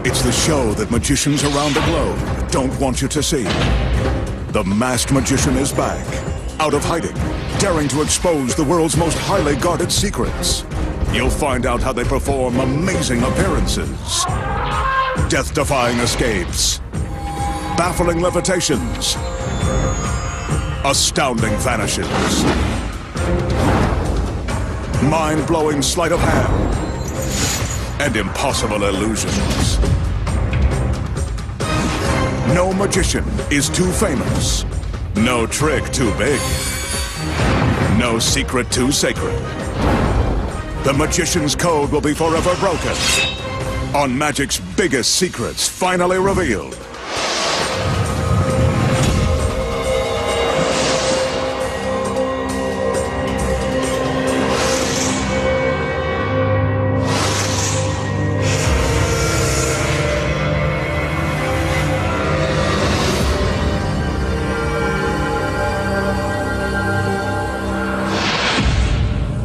It's the show that magicians around the globe don't want you to see. The Masked Magician is back, out of hiding, daring to expose the world's most highly guarded secrets. You'll find out how they perform amazing appearances, death-defying escapes, baffling levitations, astounding vanishes, mind-blowing sleight of hand, and impossible illusions. No magician is too famous. No trick too big. No secret too sacred. The magician's code will be forever broken. On magic's biggest secrets finally revealed.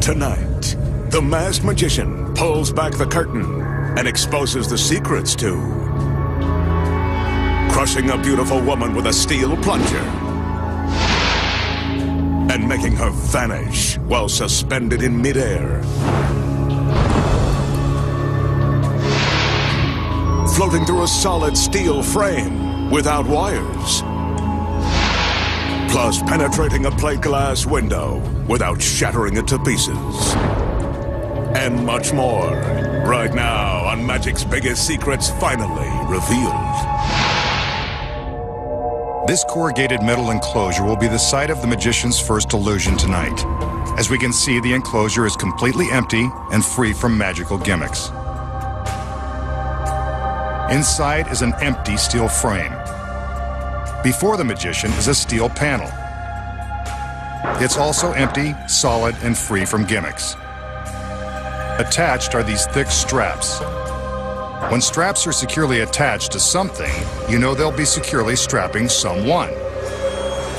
Tonight, the Masked Magician pulls back the curtain and exposes the secrets to crushing a beautiful woman with a steel plunger and making her vanish while suspended in midair, floating through a solid steel frame without wires, plus penetrating a plate glass window without shattering it to pieces. And much more, right now on Magic's Biggest Secrets finally revealed. This corrugated metal enclosure will be the site of the magician's first illusion tonight. As we can see, the enclosure is completely empty and free from magical gimmicks. Inside is an empty steel frame. Before the magician is a steel panel. It's also empty, solid, and free from gimmicks. Attached are these thick straps. When straps are securely attached to something, you know they'll be securely strapping someone.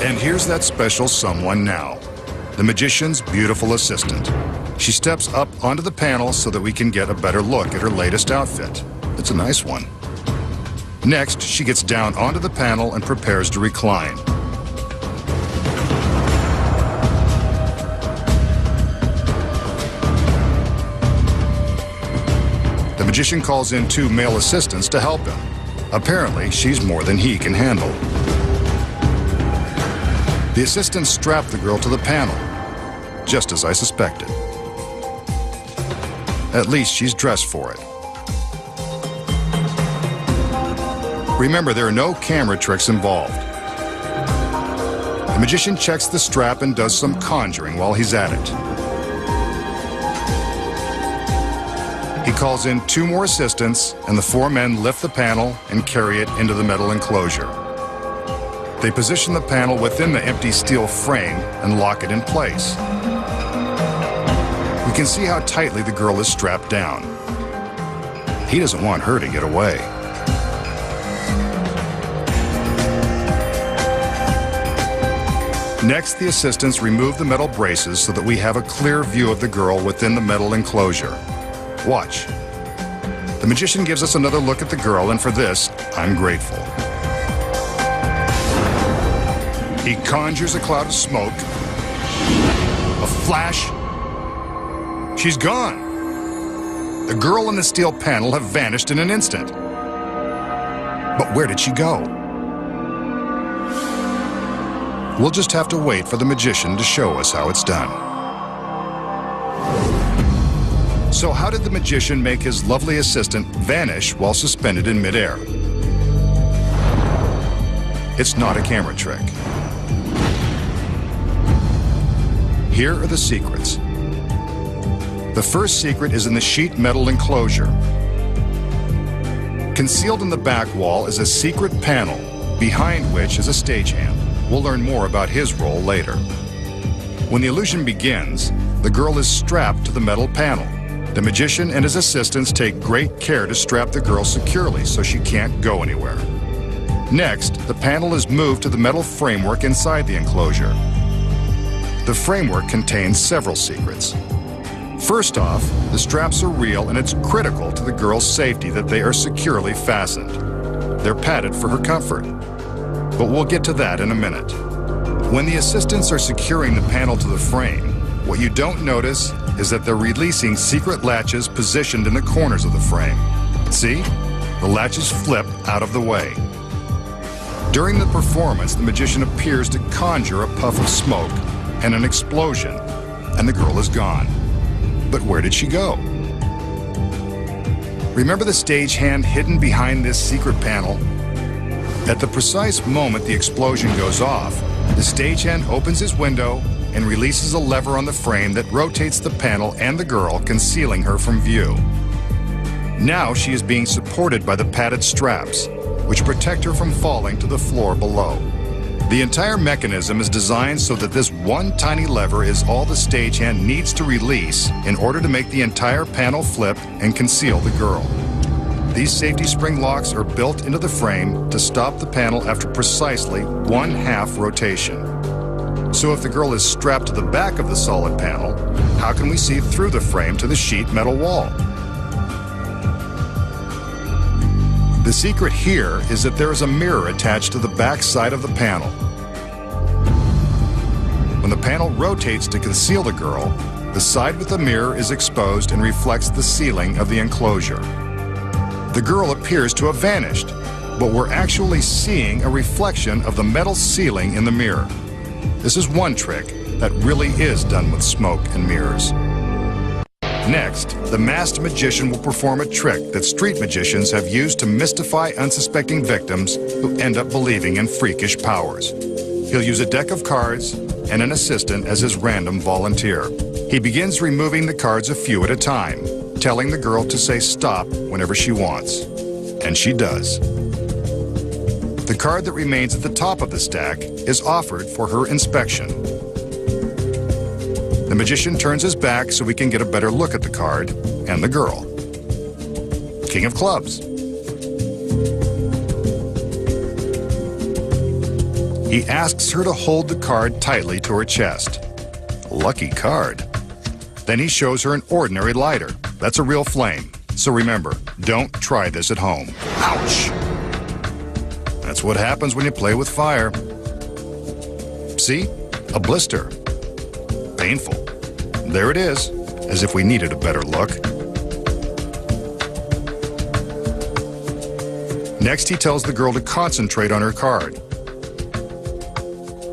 And here's that special someone now, the magician's beautiful assistant. She steps up onto the panel so that we can get a better look at her latest outfit. It's a nice one. Next, she gets down onto the panel and prepares to recline. The magician calls in 2 male assistants to help him. Apparently, she's more than he can handle. The assistants strap the girl to the panel, just as I suspected. At least she's dressed for it. Remember, there are no camera tricks involved. The magician checks the strap and does some conjuring while he's at it. He calls in 2 more assistants, and the 4 men lift the panel and carry it into the metal enclosure. They position the panel within the empty steel frame and lock it in place. We can see how tightly the girl is strapped down. He doesn't want her to get away. Next, the assistants remove the metal braces so that we have a clear view of the girl within the metal enclosure. Watch. The magician gives us another look at the girl, and for this, I'm grateful. He conjures a cloud of smoke. A flash. She's gone. The girl and the steel panel have vanished in an instant. But where did she go? We'll just have to wait for the magician to show us how it's done. So how did the magician make his lovely assistant vanish while suspended in midair? It's not a camera trick. Here are the secrets. The first secret is in the sheet metal enclosure. Concealed in the back wall is a secret panel, behind which is a stagehand. We'll learn more about his role later. When the illusion begins, the girl is strapped to the metal panel. The magician and his assistants take great care to strap the girl securely so she can't go anywhere. Next, the panel is moved to the metal framework inside the enclosure. The framework contains several secrets. First off, the straps are real and it's critical to the girl's safety that they are securely fastened. They're padded for her comfort. But we'll get to that in a minute. When the assistants are securing the panel to the frame, what you don't notice is that they're releasing secret latches positioned in the corners of the frame. See? The latches flip out of the way. During the performance, the magician appears to conjure a puff of smoke and an explosion, and the girl is gone. But where did she go? Remember the stagehand hidden behind this secret panel? At the precise moment the explosion goes off, the stagehand opens his window and releases a lever on the frame that rotates the panel and the girl, concealing her from view. Now she is being supported by the padded straps, which protect her from falling to the floor below. The entire mechanism is designed so that this one tiny lever is all the stagehand needs to release in order to make the entire panel flip and conceal the girl. These safety spring locks are built into the frame to stop the panel after precisely 1/2 rotation. So if the girl is strapped to the back of the solid panel, how can we see through the frame to the sheet metal wall? The secret here is that there is a mirror attached to the back side of the panel. When the panel rotates to conceal the girl, the side with the mirror is exposed and reflects the ceiling of the enclosure. The girl appears to have vanished, but we're actually seeing a reflection of the metal ceiling in the mirror. This is one trick that really is done with smoke and mirrors. Next, the masked magician will perform a trick that street magicians have used to mystify unsuspecting victims who end up believing in freakish powers. He'll use a deck of cards and an assistant as his random volunteer. He begins removing the cards a few at a time, telling the girl to say stop whenever she wants. And she does. The card that remains at the top of the stack is offered for her inspection. The magician turns his back so we can get a better look at the card and the girl. King of Clubs. He asks her to hold the card tightly to her chest. Lucky card. Then he shows her an ordinary lighter. That's a real flame. So remember, don't try this at home. Ouch! That's what happens when you play with fire. See? A blister. Painful. There it is, as if we needed a better look. Next, he tells the girl to concentrate on her card,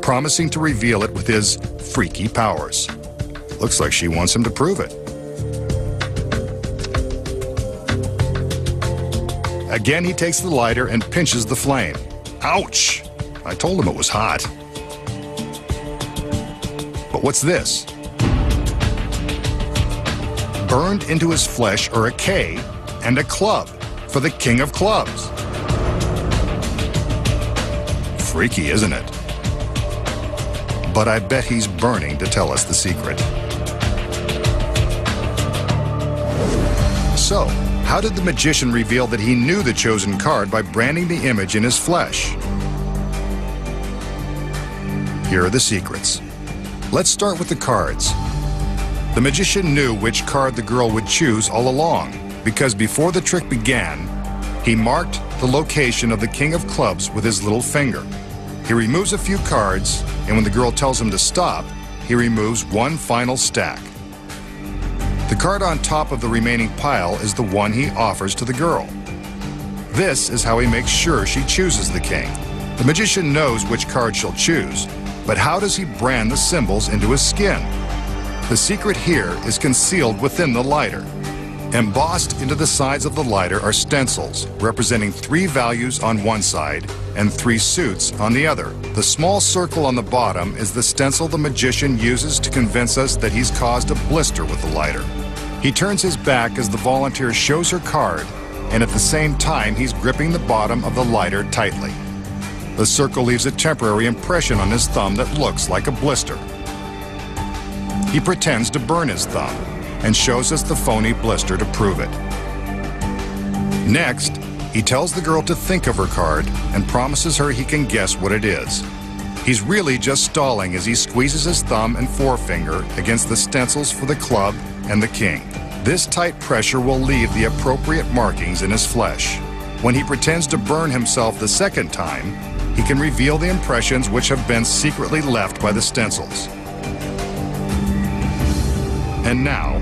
promising to reveal it with his freaky powers. Looks like she wants him to prove it. Again, he takes the lighter and pinches the flame. Ouch! I told him it was hot. But what's this? Burned into his flesh are a K and a club for the King of Clubs. Freaky, isn't it? But I bet he's burning to tell us the secret. So, how did the magician reveal that he knew the chosen card by branding the image in his flesh? Here are the secrets. Let's start with the cards. The magician knew which card the girl would choose all along, because before the trick began, he marked the location of the King of Clubs with his little finger. He removes a few cards, and when the girl tells him to stop, he removes one final stack. The card on top of the remaining pile is the one he offers to the girl. This is how he makes sure she chooses the king. The magician knows which card she'll choose, but how does he brand the symbols into his skin? The secret here is concealed within the lighter. Embossed into the sides of the lighter are stencils representing 3 values on one side and 3 suits on the other. The small circle on the bottom is the stencil the magician uses to convince us that he's caused a blister with the lighter. He turns his back as the volunteer shows her card, and at the same time he's gripping the bottom of the lighter tightly. The circle leaves a temporary impression on his thumb that looks like a blister. He pretends to burn his thumb and shows us the phony blister to prove it. Next, he tells the girl to think of her card and promises her he can guess what it is. He's really just stalling as he squeezes his thumb and forefinger against the stencils for the club and the king. This tight pressure will leave the appropriate markings in his flesh. When he pretends to burn himself the second time, he can reveal the impressions which have been secretly left by the stencils. And now,